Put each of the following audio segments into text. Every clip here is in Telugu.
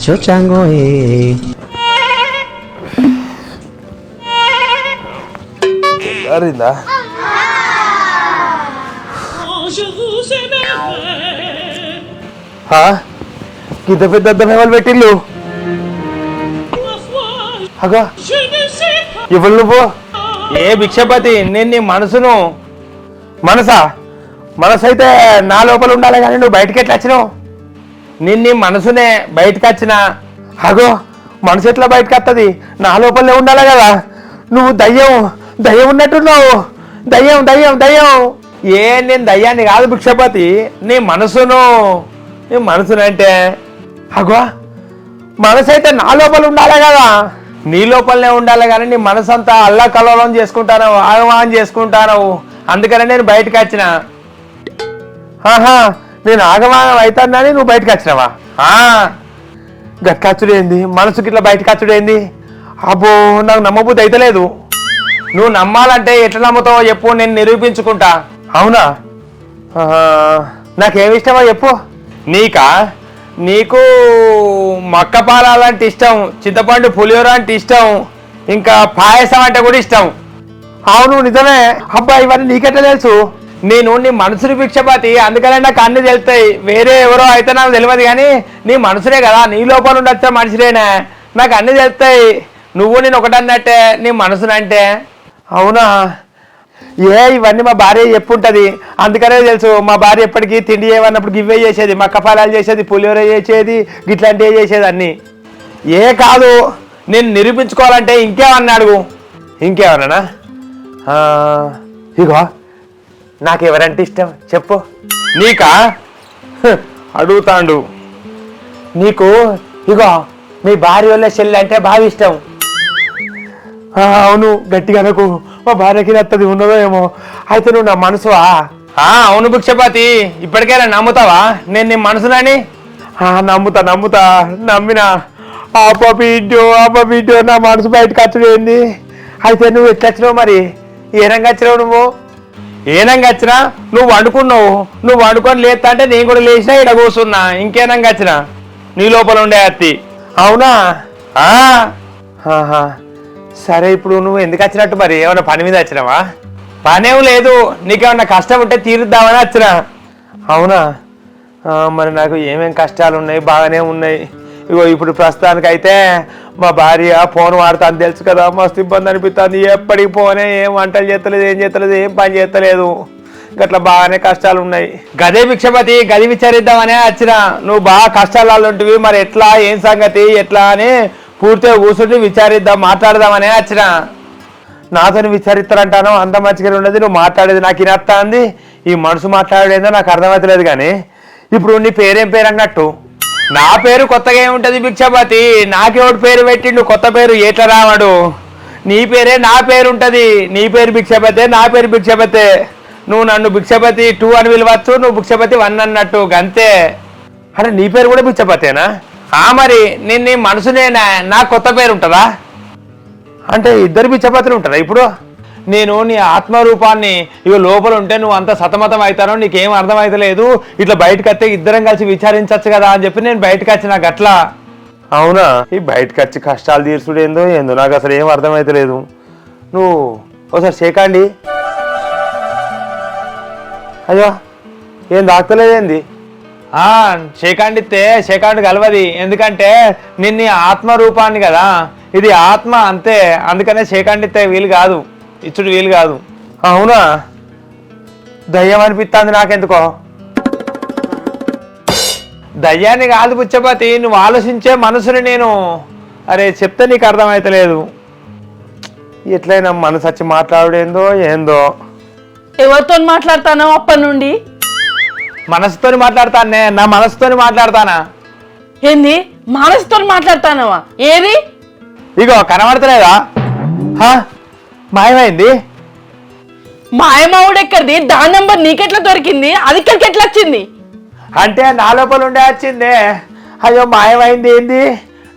Macho chango, అరిందా ఇంత పెద్ద ధనవాళ్ళు పెట్టిల్లు అగా ఇవ్వలు నువ్వు ఏ భిక్షపతి నేను నీ మనసును మనసు అయితే నా లోపల ఉండాలి కానీ నువ్వు బయటకి ఎట్లా వచ్చినావు నేను నీ మనసునే బయటకు వచ్చిన అగో మనసు ఎట్లా బయటకు వస్తుంది నా లోపలనే ఉండాలి కదా నువ్వు దయ్యం ఉన్నట్టున్నావు దయ్యం నేను దయ్యాన్ని కాదు భిక్షపతి నీ మనసునంటే అగో మనసు అయితే నా లోపల ఉండాలి కదా నీ లోపలనే ఉండాలి కానీ నీ మనసు అంతా అల్లా కల్లోలం చేసుకుంటాను ఆగమానం చేసుకుంటాను అందుకనే నేను బయటకు వచ్చిన నేను ఆగమానం అవుతానని నువ్వు బయటకు వచ్చినావా గట్కచ్చుడేంది మనసుకి ఇట్లా బయటకు వచ్చుడేంది అబ్బో నాకు నమ్మబుద్ధి అయితే లేదు నువ్వు నమ్మాలంటే ఎట్లా నమ్ముతావో చెప్పు నేను నిరూపించుకుంటా అవునా నాకేమి ఇష్టమో చెప్పు నీకు మక్క పాలాలంటే ఇష్టం చింతపండు పులిహోర అంటే ఇష్టం ఇంకా పాయసం అంటే కూడా ఇష్టం అవును నిజమే అబ్బా ఇవన్నీ నీకెట్లా తెలుసు నేను నీ మనసుని భిక్షపతి అందుకనే నాకు అన్ని తెలుస్తాయి వేరే ఎవరో అయితే నాకు తెలియదు కానీ నీ మనసునే కదా నీ లోపల ఉండొచ్చా మనిషినేనా నాకు అన్ని తెలుస్తాయి నువ్వు నేను ఒకటన్నట్టే నీ మనసునంటే అవునా ఇవన్నీ మా భార్య చెప్పుంటది అందుకనే తెలుసు మా భార్య ఎప్పటికీ తిండి చేయమన్నప్పుడు గివ్వే చేసేది మక్క పాలాలు చేసేది పులిహోర చేసేది గిట్లాంటివి చేసేది అన్ని కాదు నేను నిరూపించుకోవాలంటే ఇంకేమన్నా అడుగు ఇంకేమన్నా ఇగో నాకెవరంటే ఇష్టం చెప్పు నీకా అడుగుతాండు నీకు ఇగో మీ భార్య వాళ్ళ చెల్లి అంటే బాగా ఇష్టం అవును గట్టిగా నాకు మా భార్యకి నత్తది ఉన్నదో ఏమో అయితే నువ్వు నా మనసువా అవును భిక్షపతి ఇప్పటికైనా నమ్ముతావా నేను నీ మనసునని నమ్ముతా నమ్మినా ఆపబిడ్డో నా మనసు బయటకు వచ్చేది అయితే నువ్వు ఎట్లా వచ్చినావు మరి ఏనంగా వచ్చినావు నువ్వు ఏనంగా వచ్చినా నువ్వు వండుకొని లేస్తా అంటే నేను కూడా లేచినా ఇక్కడ కూర్చున్నా ఇంకేనంగా వచ్చినా నీ లోపల ఉండే అత్తి అవునా సరే ఇప్పుడు నువ్వు ఎందుకు వచ్చినట్టు మరి ఏమన్నా పని మీద వచ్చినావా పనేం లేదు నీకేమన్నా కష్టం ఉంటే తీరుద్దామని వచ్చినా అవునా మరి నాకు ఏమేం కష్టాలు ఉన్నాయి బాగానే ఉన్నాయి ఇగో ఇప్పుడు ప్రస్తుతానికి అయితే మా భార్య ఫోన్ వాడుతాను తెలుసు కదా మస్తు ఇబ్బంది అనిపిస్తుంది ఎప్పటికి ఫోనే ఏం వంటలు చేస్తలేదు ఏం పని చేస్తలేదు గట్లా బాగానే కష్టాలు ఉన్నాయి గదే భిక్షపతి గది విచారిద్దామనే వచ్చిన నువ్వు బాగా కష్టాలు ఉంటివి మరి ఎట్లా ఏం సంగతి ఎట్లా అని పూర్తిగా కూర్చుంటే విచారిద్దాం మాట్లాడదామనే వచ్చిన నాతో విచారిస్తారంటాను అంత మంచిగా ఉండదు నువ్వు మాట్లాడేది నాకు ఇనత్తా అంది ఈ మనసు మాట్లాడేదో నాకు అర్థమవుతలేదు కానీ ఇప్పుడు నీ పేరేం పేరు అన్నట్టు నా పేరు కొత్తగా ఏముంటది భిక్షపతి నాకెవడు పేరు పెట్టిండు కొత్త పేరు ఏట్లా రావాడు నీ పేరే నా పేరు ఉంటది నీ పేరు భిక్షపతే నా పేరు భిక్షపతే నువ్వు నన్ను భిక్షపతి 2 అని పిలవచ్చు నువ్వు భిక్షపతి 1 అన్నట్టు గంతే అంటే నీ పేరు కూడా భిక్షపతేనా మరి నేను నీ మనసునేనా నా కొత్త పేరు ఉంటుందా అంటే ఇద్దరు భిక్షపతులు ఉంటారా ఇప్పుడు నేను నీ ఆత్మరూపాన్ని ఇక లోపల ఉంటే నువ్వు అంత సతమతం అవుతానో నీకేం అర్థమవుతలేదు ఇట్లా బయటకు వస్తే ఇద్దరం కలిసి విచారించచ్చు కదా అని చెప్పి నేను బయటకు వచ్చిన గట్లా అవునా ఈ బయటకు వచ్చి కష్టాలు తీర్చుడేందో నాకు అసలు ఏం అర్థమవుతలేదు నువ్వు ఒకసారి చేకండి అయ్యో ఏం దాక్తలేదేంది షేకాండ్ కలవది ఎందుకంటే నిన్న ఆత్మరూపాన్ని కదా ఇది ఆత్మ అంతే అందుకనే షేకాండ్ ఇస్తే వీలు కాదు ఇచ్చుడు వీలు కాదు అవునా దయ్యం అనిపిస్తుంది నాకెందుకో దయ్యాన్ని కాదు పుచ్చపతి నువ్వు ఆలోచించే మనసుని నేను అరే చెప్తే నీకు అర్థమవుతలేదు ఎట్లయినా మనసు వచ్చి మాట్లాడేందో ఏందో ఎవరితో మాట్లాడతానో అప్పటి నుండి మనసుతో మాట్లాడతానే నా మనసుతో మాట్లాడతానా ఏంది మనసుతో మాట్లాడతానవా ఏది ఇగో కనబడతలేదా మాయమైంది మాయమావుడు ఎక్కడిది దాని నంబర్ నీకెట్లా దొరికింది అది ఇక్కడికి ఎట్లా వచ్చింది అంటే నా లోపల ఉండే వచ్చింది అయ్యో మాయమైంది ఏంది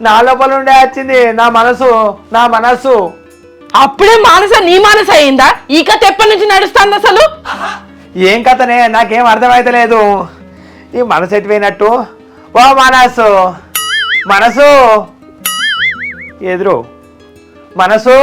నా లోపల ఉండే వచ్చింది నా మనసు అప్పుడే నీ మనసు అయిందా ఈ కథ ఎప్పటి నుంచి నడుస్తుంది అసలు ఏం కథనే నాకేం అర్థమైతలేదు ఈ మనసు ఎటుపోయినట్టు ఓ మనసు మనసు ఎదురు మనసు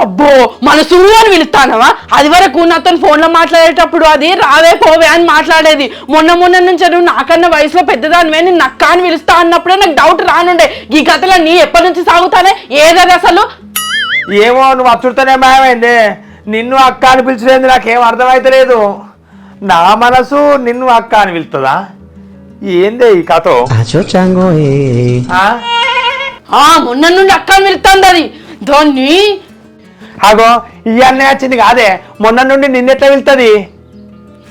అబ్బో మనసు అని పిలుస్తానవా? అది వరకు నాతో ఫోన్ లో మాట్లాడేటప్పుడు అది రావే పోవే అని మాట్లాడేది. మొన్న నుంచి నువ్వు నాకన్నా వయసులో పెద్దదానివే, నేను నక్క అని పిలుస్తా అన్నప్పుడే నాకు డౌట్ రానుండే. ఈ కథలో నీ ఎప్పటి నుంచి సాగుతానే ఏదది అసలు? ఏమో నువ్వు అచ్చుడితోనే మాయమైంది. నిన్ను అక్క అని పిలిచలేదు నాకేం అర్థమైతలేదు. నా మనసు నిన్ను అక్క అని పిలుస్తుందా? ఏందే ఈ కథ? మొన్న నుండి అక్క అని పిలుస్తుంది అది. దాన్ని అగో ఇవన్నీ వచ్చింది కాదే, మొన్న నుండి నిన్నెట్లా వెళ్తుంది?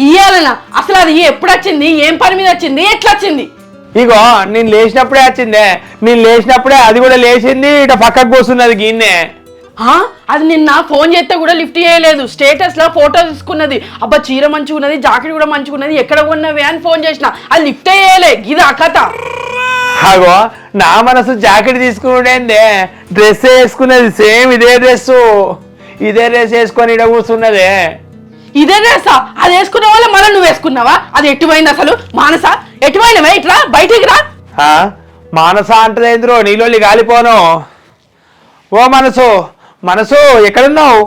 ఇయ్యాలనా? అసలు అది ఎప్పుడు వచ్చింది? ఏం పని మీద వచ్చింది? ఎట్లా వచ్చింది? ఇగో నేను లేచినప్పుడే వచ్చిందే. నేను లేచినప్పుడే అది కూడా లేచింది, ఇట పక్కకు కూర్చున్నది గిన్నే. అది నిన్న ఫోన్ చేస్తే కూడా లిఫ్ట్ చేయలేదు. స్టేటస్ లో ఫోటో తీసుకున్నది. అబ్బా చీర మంచిగున్నది, జాకెట్ కూడా మంచిగున్నది, ఎక్కడ కొన్నవే అని ఫోన్ చేసిన, అది లిఫ్ట్ చేయలే. ఇది ఆ కథ. అగో నా మనసు జాకెట్ తీసుకునేందే, డ్రెస్ వేసుకున్నది సేమ్ ఇదే డ్రెస్ వేసుకొని ఇడ కూర్చున్నదే. ఇదే డ్రెస్సా? అది వేసుకున్న వల్ల మళ్ళీ నువ్వు వేసుకున్నావా? అది ఎట్టుపోయింది అసలు? మానస ఎట్టుపోయినవే? ఇట్లా బయటికి రా. మానస అంటే ఏంద్రో నీళ్ళొల్లి గాలిపోను. ఓ మనసు మనసు ఎక్కడున్నావు?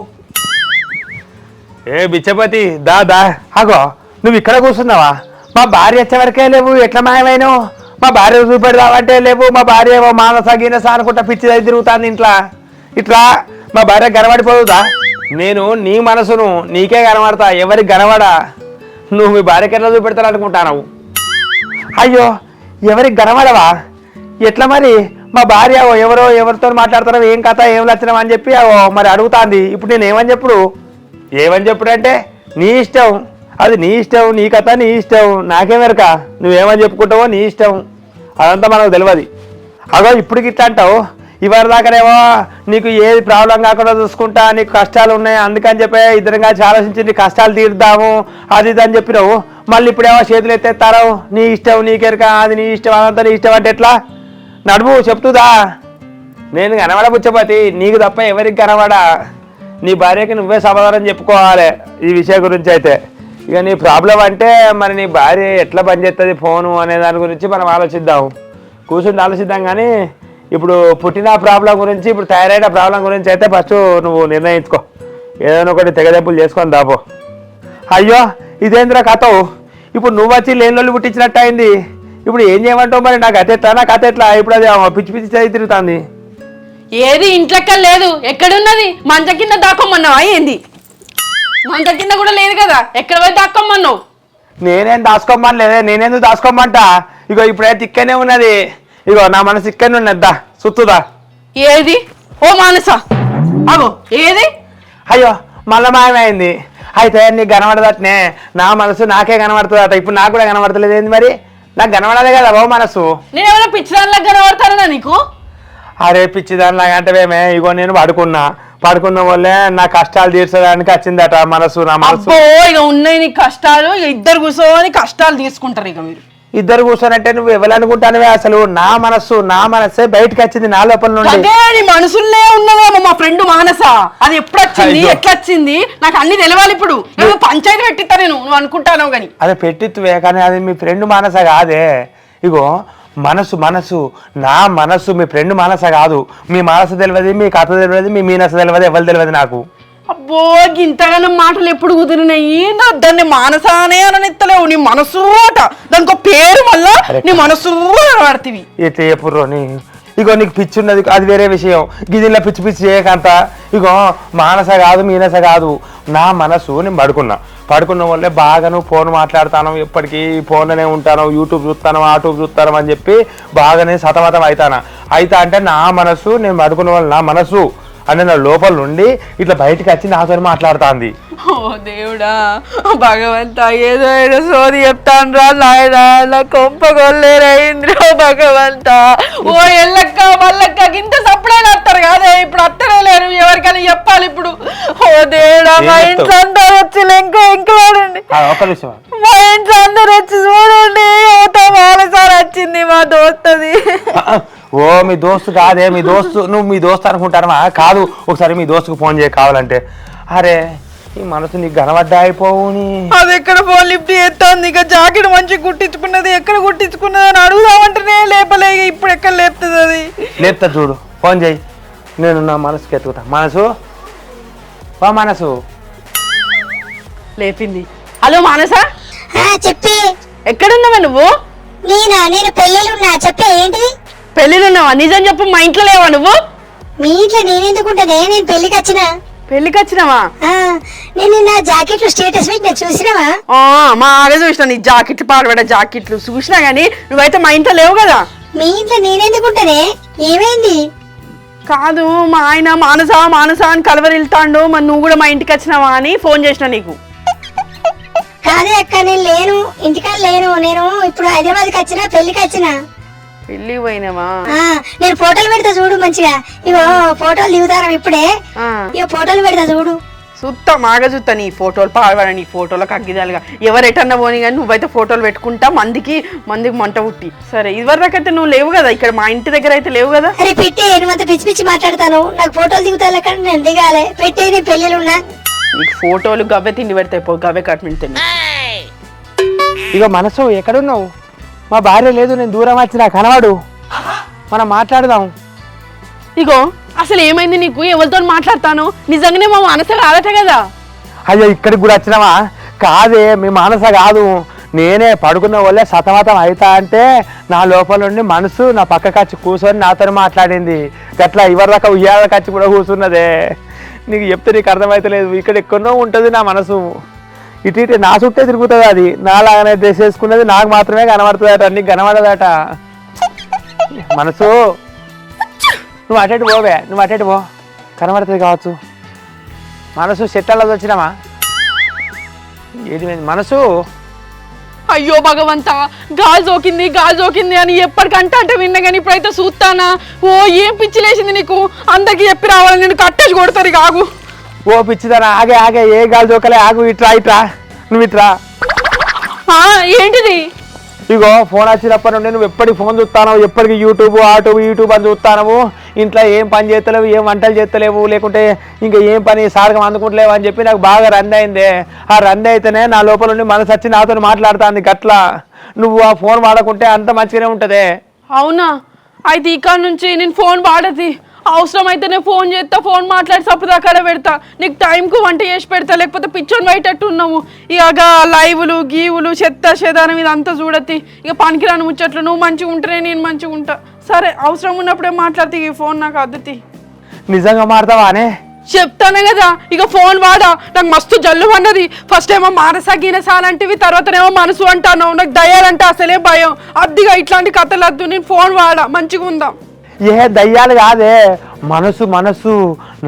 ఏ బిచ్చపతి దా దా. అగో నువ్వు ఇక్కడ కూర్చున్నావా? మా భార్య వచ్చేవరకే లేవు, ఎట్లా మాయమైనావు? మా భార్య చూపెడదామంటే లేవు. మా భార్య ఏమో మానస గీనస అనుకుంటా పిచ్చి తిరుగుతాంది ఇంట్లో. ఇట్లా మా భార్య కనబడిపోదుదా? నేను నీ మనసును నీకే కనబడతా, ఎవరికి కనబడా. నువ్వు మీ భార్యకి ఎట్లా చూపెడతాను అనుకుంటాను? అయ్యో ఎవరికి కనబడవా? ఎట్లా మరి? మా భార్య ఎవరితో మాట్లాడతారో, ఏం కథ, ఏం లక్షణం అని చెప్పి మరి అడుగుతాంది. ఇప్పుడు నేను ఏమని చెప్పుడు అంటే నీ ఇష్టం, అది నీ ఇష్టం, నీ కథ నీ ఇష్టం, నాకేమెరక. నువ్వేమని చెప్పుకుంటావో నీ ఇష్టం, అదంతా మనకు తెలియదు. అగో ఇప్పుడు ఇట్లా అంటావు. ఇవరి దాకానేమో నీకు ఏది ప్రాబ్లం కాకుండా చూసుకుంటా, నీకు కష్టాలు ఉన్నాయి అందుకని చెప్పి ఇద్దరం కలిసి ఆలోచించి నీ కష్టాలు తీరుద్దాము అది ఇది అని చెప్పినావు. మళ్ళీ ఇప్పుడేమో చేతులు ఎత్తేస్తారో నీ ఇష్టం, నీకెరక, అది నీ ఇష్టం, అదంతా నీ ఇష్టం అంటే ఎట్లా? నడుము చెప్తుందా? నేను కనబడ బుచ్చపతి, నీకు తప్ప ఎవరికి కనబడా. నీ భార్యకి నువ్వే సమాధానం చెప్పుకోవాలి ఈ విషయం గురించి. అయితే ఇక నీ ప్రాబ్లం అంటే మరి నీ భార్య ఎట్లా పనిచేస్తుంది ఫోను అనే దాని గురించి మనం ఆలోచిద్దాం, కూర్చుని ఆలోచిద్దాం. కానీ ఇప్పుడు పుట్టిన ప్రాబ్లం గురించి, ఇప్పుడు తయారైన ప్రాబ్లం గురించి అయితే ఫస్ట్ నువ్వు నిర్ణయించుకో. ఏదైనా ఒకటి తెగదెంపులు చేసుకొని దాపో. అయ్యో ఇదేంద్ర కథవు, ఇప్పుడు నువ్వు వచ్చి లేనిలోళ్ళు పుట్టించినట్టు అయింది. ఇప్పుడు ఏం చేయమంటావు మరి? నాకు అతెట్లా, నాకు అతెట్లా? ఇప్పుడు అది పిచ్చి పిచ్చి చదివి తిరుగుతుంది. ఏది ఇంట్లోక్క లేదు, ఎక్కడున్నది? మంచ కింద దాక్కోమన్నావా? ఏంది మంచ కింద కూడా లేదు కదా, ఎక్కడ పోయి దాక్కోమన్నావు? నేనేం దాచుకోమని లేదే, నేనేందుకు దాచుకోమంటా? ఇగో ఇప్పుడైతే ఇక్కడనే ఉన్నది. ఇగో నా మనసు ఇక్కడనే ఉన్నద్దా, సుత్తుదా. ఏది? ఓ మానస అగో ఏది? అయ్యో మళ్ళా మాయమైంది. అయితే నీకు కనబడదట్నే, నా మనసు నాకే కనబడుతుందట. ఇప్పుడు నాకు కూడా కనబడతలేదు. ఏంది మరి? నాకు కనబడాలి కదా ఓ మనసు. నేనేమైనా పిచ్చిదానిలాగా కనబడతానా నీకు? అరే పిచ్చిదానిలాగా అంటేమే, ఇగో నేను పడుకున్న వల్లే నా కష్టాలు తీర్చడానికి వచ్చిందట మనసు. నా మనసు ఇక ఉన్నాయి నీ కష్టాలు, ఇద్దరు కూర్చోని కష్టాలు తీసుకుంటారు. ఇక మీరు ఇద్దరు కూర్చోనంటే నువ్వు ఎవరనుకుంటానువే? అసలు నా మనసే బయటకు వచ్చింది నా లోపల నుండి. అదే నీ మనసులే ఉన్నదేమో మా ఫ్రెండ్ మానస. అది ఎప్పుడు వచ్చింది, ఎట్లా వచ్చింది, నాకు అన్ని తెలవాలి. ఇప్పుడు పంచాయతీ పెట్టిస్తా నేను, నువ్వు అనుకుంటాను కానీ. అదే పెట్టిత్తువే, కానీ అది మీ ఫ్రెండ్ మానస కాదే. ఇగో మనసు నా మనసు, మీ ఫ్రెండ్ మానస కాదు. మీ మనసు తెలియదు, మీ కథ తెలియదు, మీ మీనస తెలియదు, ఎవరు తెలియదు నాకు. అబ్బో ఇంతగానో మాటలు ఎప్పుడు కుదిరినాయి? దాన్ని మానసానే అననిత్తలేవు. నీ మనసు అట, దానికి పేరు వల్ల నీ మనసు పడుతుంది. ఎట్లా చెప్పుర్రో నీ. ఇగో నీకు పిచ్చి ఉన్నది, అది వేరే విషయం. గిదిలో పిచ్చి చేయకంత. ఇగో మానస కాదు, మీనస కాదు, నా మనసు. నేను పడుకున్న వల్లే బాగా నువ్వు ఫోన్ మాట్లాడతాను, ఎప్పటికీ ఫోన్లోనే ఉంటాను, యూట్యూబ్ చూస్తాను, యూట్యూబ్ చూస్తాను అని చెప్పి బాగానే సతమతం అవుతా అంటే నా మనసు, నేను పడుకున్న వాళ్ళు నా మనసు అని నా లోపల నుండి ఇట్లా బయటకు వచ్చి నాతో మాట్లాడుతుంది. ఓ దేవుడా, భగవంతా ఏదో సోది చెప్తాను రా నాయనా, నా కొంప గొల్లేరైంద్రో భగవంతా. ఓ ఎల్లక్క మల్లక్క ఇంత సప్పుడైనా వస్తారు కాదే, ఇప్పుడు అత్తనే లేరు, ఎవరికైనా చెప్పాలి ఇప్పుడు. ఓ దేవుడా, మా ఇంట్లో అందరు వచ్చి ఇంకోడండి, మా ఇంట్లో అందరు వచ్చి చూడండి, మానసారి వచ్చింది మా దోస్తది. ఓ మీ దోస్తు కాదే, మీ దోస్తు నువ్వు మీ దోస్తు అనుకుంటానమా? కాదు, ఒకసారి మీ దోస్తుకు ఫోన్ చేయ కావాలంటే. అరే ఈ మనసు నీకు కనబడ్డా అయిపోవుని. అది ఎక్కడ ఫోన్ లిఫ్ట్ చేస్తాంది, ఇక జాకెట్ మంచిగా కుట్టించుకున్నది, ఎక్కడ కుట్టించుకున్నది అని అడుగుదామంటేనే లేపలే, ఇప్పుడు ఎక్కడ లేపుతుంది అది. లేపుతా చూడు, ఫోన్ చేయి, నేను నా మనసుకి ఎత్తుకుతా. మనసు వా మనసు. లేపింది. హలో మానసా, చెప్పి. ఎక్కడున్నావా నువ్వు? నేను పెళ్ళిళ్ళున్నా. చెప్పే ఏంటిది? పెళ్ళిళ్ళున్నావా? నిజం చెప్పు, మా ఇంట్లో లేవా నువ్వు? మీ ఇంట్లో నేనెందుకుంటానే, నేను పెళ్లికి వచ్చిన. పెళ్లికి వచ్చినావా? నేను నా జాకెట్లు స్టేటస్ పెట్టి నేను చూసినావా? మా ఆగే చూసిన నీ జాకెట్లు, పాడబడ్డ జాకెట్లు చూసినా గానీ నువ్వైతే మా ఇంట్లో లేవు కదా. మీ ఇంట్లో నేనెందుకుంటానే, ఏమైంది? కాదు, మా ఆయన మానసా మానసా అని కలవరిల్తాండు, మరి నువ్వు కూడా మా ఇంటికి వచ్చినావా అని ఫోన్ చేసిన నీకు. కాదే అక్క, నేను లేను, ఇంటికాడ లేను. నేను ఇప్పుడు హైదరాబాద్కి వచ్చిన, పెళ్లికి వచ్చిన. పెళ్లి పోయినావా? నేను ఫోటోలు పెడతా చూడు మంచిగా. ఇగో ఫోటోలు దిగుతారా ఇప్పుడే, ఇగో ఫోటోలు పెడతా చూడు. చూస్తా, మాగా చూస్తా నీ ఫోటోలు, పాడబడ నీ ఫోటోలకు అగ్గిదాలుగా. ఎవరు ఎటన్నా పోని కానీ నువ్వైతే ఫోటోలు పెట్టుకుంటా, మందికి మంట పుట్టి. సరే, ఇదివరకైతే నువ్వు లేవు కదా ఇక్కడ, మా ఇంటి దగ్గర అయితే లేవు కదా. అరే పెట్టే, నువ్వు అంత పిచ్చి పిచ్చి మాట్లాడతాను. నాకు ఫోటోలు దిగుతా లెక్క నేను దిగాలి. పెట్టే, నీ పెళ్ళిళ్ళున్నా. నీకు ఫోటోలు గవ్వే తిండి పెడతాయి, పో గవ్వే కట్మిండి తిండి. ఇక మనసు ఎక్కడున్నావు? మా భార్య లేదు, నేను దూరం వచ్చిన, కనవాడు, మనం మాట్లాడదాం. ఇగో అసలు ఏమైంది నీకు? ఎవరితో మాట్లాడతాను? నిజంగానే మా మానస కాదట కదా. అయ్యో ఇక్కడికి కూడా వచ్చినావా? కాదే, మీ మానస కాదు, నేనే పడుకున్న వాళ్ళే సతమతం అవుతా అంటే నా లోపల నుండి మనసు నా పక్కకి వచ్చి కూర్చొని నాతో మాట్లాడింది. గట్లా ఇవరిదాకా ఉయ్యాలకి వచ్చి కూడా కూర్చున్నదే. నీకు చెప్తే నీకు అర్థమవుతలేదు, ఇక్కడ ఎక్కడో ఉంటుంది నా మనసు. ఇటు ఇటు నా చుట్టే తిరుగుతుంది అది. నాలాగానే డ్రెస్ వేసుకున్నది నాకు మాత్రమే కనబడుతుందట, నీకు కనబడదట. మనసు నువ్వు అటెటు పోవే, నువ్వు అటెటు పో, కనబడుతుంది కావచ్చు. మనసు చెట్టాల వచ్చినామా? ఏది మనసు? అయ్యో భగవంతా, గాలి జోకింది అని ఎప్పటికంటే అంటే విన్నా కానీ ఇప్పుడైతే చూస్తానా. ఓ ఏం పిచ్చి లేచింది నీకు? అందరికి చెప్పి రావాలి, నేను కట్టేసి కొడతారు. ఆగు. ఓ పిచ్చిదానా, ఆగే, ఏ గాలి జోకలే, ఆగు, ఇట్రా నువ్వు ఇట్రా. ఏంటిది? ఇగో ఫోన్ వచ్చినప్పటి నుండి నువ్వు ఎప్పటికి ఫోన్ చూస్తావు, ఎప్పటికి యూట్యూబ్ అని చూస్తావు. ఇంట్లో ఏం పని చేస్తలేవు, ఏం వంటలు చేస్తలేవు, లేకుంటే ఇంకా ఏం పని సారకం అందుకుంటలేవు అని చెప్పి నాకు బాగా రంది అయిందే. ఆ రంది అయితేనే నా లోపల నుండి మనసు వచ్చి నాతో మాట్లాడుతుంది. గట్లా నువ్వు ఆ ఫోన్ వాడకుంటే అంత మంచిగానే ఉంటదే. అవునా? అయితే ఇక్కడ నుంచి నేను ఫోన్ వాడది, అవసరం అయితేనే ఫోన్ చేస్తా, ఫోన్ మాట్లాడి సప్పుడు అక్కడ పెడతా, నీకు టైంకు వంట చేసి పెడతా, లేకపోతే పిచ్చోని బయటట్టు ఉన్నాము. ఇక లైవ్లు గీవులు చెత్త చెదానం ఇదంతా చూడతి. ఇక పనికిరాని ముచ్చట్లు, నువ్వు మంచిగా ఉంటేనే నేను మంచిగా ఉంటా. సరే, అవసరం ఉన్నప్పుడే మాట్లాడితే ఈ ఫోన్ నాకు అద్దతి. నిజంగా మాడతావానే? చెప్తానే కదా, ఇక ఫోన్ వాడా. నాకు మస్తు జల్లు అన్నది. ఫస్ట్ ఏమో మానస గీనసాలంటివి, తర్వాతనేమో మనసు అంటాను. నాకు దయ్యాలంటే అసలే భయం. అద్దిగా ఇట్లాంటి కథలు వద్దు, నేను ఫోన్ వాడా, మంచిగా ఉందాం. ఏ దయ్యాలు కాదే, మనసు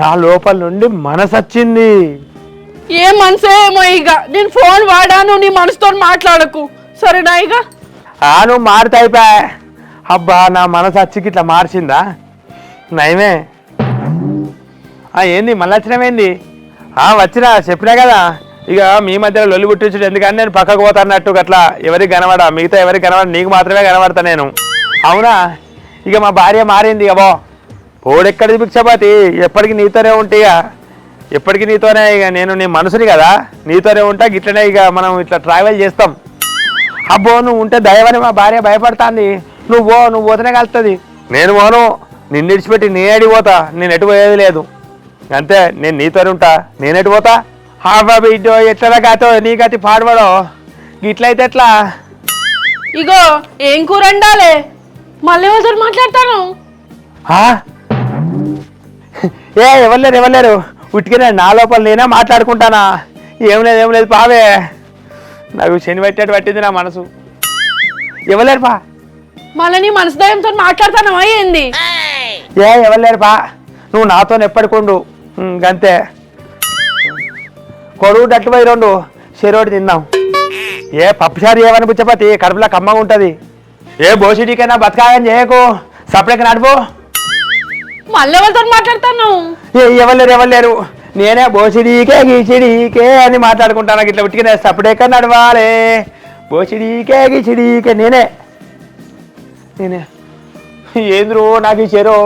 నా లోపల నుండి మనసు వచ్చింది. ఏ మనసే ఏమో, ఇక నేను ఫోన్ వాడాను, నీ మనసుతో మాట్లాడకు సరేనా? ఇక నువ్వు మారుతా అయిపోయా. అబ్బా, నా మనసు వచ్చి ఇట్లా మార్చిందా? నయమే. ఏంది మళ్ళీ వచ్చినామేంది? వచ్చినా, చెప్పినా కదా. ఇక మీ మధ్యలో లొల్లి పుట్టించుడు ఎందుకని నేను పక్కకు పోతా అన్నట్టు. అట్లా ఎవరికి కనబడా, మిగతా ఎవరికి కనబడ, నీకు మాత్రమే కనబడతా నేను. అవునా? ఇక మా భార్య మారింది. ఇక పోడెక్కడిది భిక్షపతి, ఎప్పటికి నీతోనే ఉంటా, ఎప్పటికీ నీతోనే. ఇక నేను నీ మనసుని కదా, నీతోనే ఉంటా. గిట్లనే ఇక మనం ఇట్లా ట్రావెల్ చేస్తాం. అబ్బో, నువ్వు ఉంటే దయవని మా భార్య భయపడుతుంది. నువ్వు పోతేనే కలుస్తుంది. నేను పోను, నిన్ను విడిచిపెట్టి నేను అడిగిపోతా. నేను ఎటు పోయేది లేదు, అంతే. నేను నీతోనే ఉంటా, నేను ఎటు పోతా? బిడ్డో, ఎట్లా కాతో నీ గతి పాడబడో, ఇట్లయితే ఎట్లా? ఇగో ఏం కూర వండాలే? మళ్ళీ ఎవరితో మాట్లాడతాను? ఎవరు లేరు, ఉట్టిగానే నా లోపల నేనే మాట్లాడుకుంటానా. ఏం లేదు పావే, నాకు శని పెట్టేట్టు పట్టింది నా మనసు. ఎవరు పా. మళ్ళీ నీ మనసు దయంతో మాట్లాడతానవా ఏంది? ఎవరు పా, నువ్వు నాతో ఎప్పటికొండు, అంతే. కొడుకు డట్టు పోయి 2 చెరోటి తిందాం. పప్పుసారి ఏమని పుచ్చపతి, కడుపులో కమ్మగా ఉంటుంది. బోసిడీకైనా బతకాయని చేయకు, సపరేట్గా నడుపు. మళ్ళీ ఎవరితో మాట్లాడతాను? ఎవరు లేరు, నేనే బోసిడీకే గీసిడీకే అని మాట్లాడుకుంటాను. ఇట్లా ఉట్టికనే సపరేట్గా నడవాలి. బోసిడీకే గీసిడీకే నేనే. ఏంద్రు నాకు ఈ చెరో,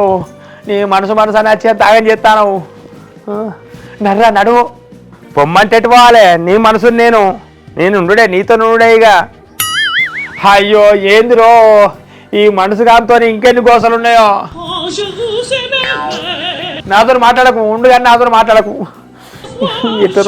నీ మనసు అని వచ్చి తాగని చేస్తాను. నడువు. పొమ్మంటే ఎటు పోవాలి నీ మనసు నేను ఉండుడే నీతో నుండే ఇక అయ్యో ఏందిరో ఈ మనసు కాంతో ఇంకెన్ని గోసలు ఉన్నాయో నాతో మాట్లాడకు ఉండు కానీ నాతో మాట్లాడకు ఎట్లా